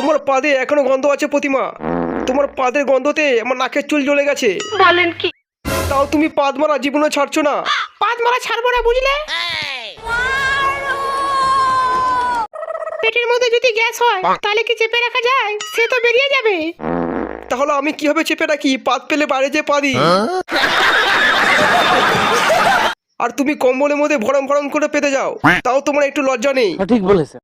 তোমার পাদে এখনো গন্ধ আছে প্রতিমা। তোমার পাদের গন্ধতে আমার নাকের চুল জ্বলে গেছে। বলেন কি? তাও তুমি পাদ মারা জীবনে ছাড়ছো না। পাদ মারা ছাড়বো না, বুঝলে? পেটের মধ্যে যদি গ্যাস হয় তাহলে কি চেপে রাখা যায়? সে তো বেরিয়ে যাবে। তাহলে আমি কিভাবে চেপে রাখি? পাদ পেলে বাইরে যে পাদি। আর তুমি কম্বলের মধ্যে ভরম ভরম করে পেতে যাও, তাও তোমার একটু লজ্জা নেই। ঠিক বলেছে।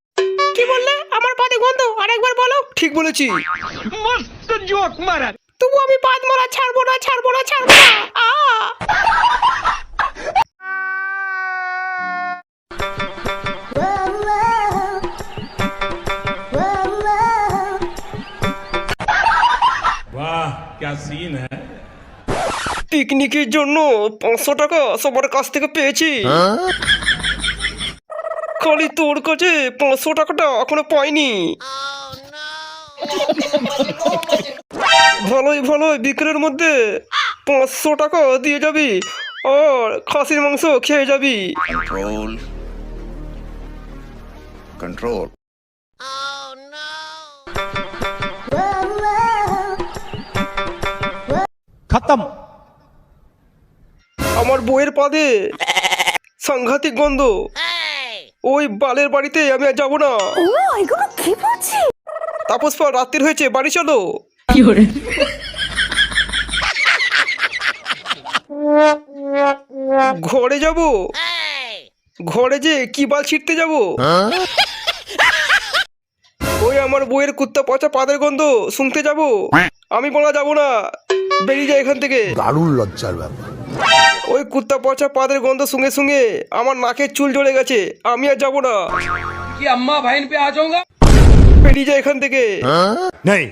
কি বললে? আমার পাদে গন্ধ? আরেকবার বলো। ঠিক বলেছি। তবু আমি পাদ মারা ছাড়বো না, ছাড়বো না, ছাড়বো না। वाह क्या सीन है। পিকনিকের জন্য 500 টাকা সবার কাছ থেকে পেয়েছি। খালি তোর কাছে 500 টাকাটা এখনো পাইনি। ভালোই ভালোই বিকেলের মধ্যে 500 টাকা দিয়ে যাবি আর খাসির মাংস খেয়ে যাবি। Control. Control. खत्म। আমার বউয়ের পাদে সাংঘাতিক গন্ধ। ওই বালের বাড়িতে আমি আর যাবো না। তাপস পর রাত্রির হয়েছে, বাড়ি চলো। ঘরে যাব। ঘরে যে কি বাল ছিটতে যাব। ওই আমার বউয়ের কুত্তা পচা পাদের গন্ধ শুনতে যাব। আমি বলা যাব না, বেরিয়ে যায় এখান থেকে। দারুণ লজ্জার ব্যাপার। ওই কুত্তা পচা পাদের গন্ধ শুঙে শুঙে আমার নাকের চুল জ্বলে গেছে। আমি আর যাব না। कि अम्मा बहन पे आ जाऊंगा। বেরিয়ে যায় এখান থেকে। नहीं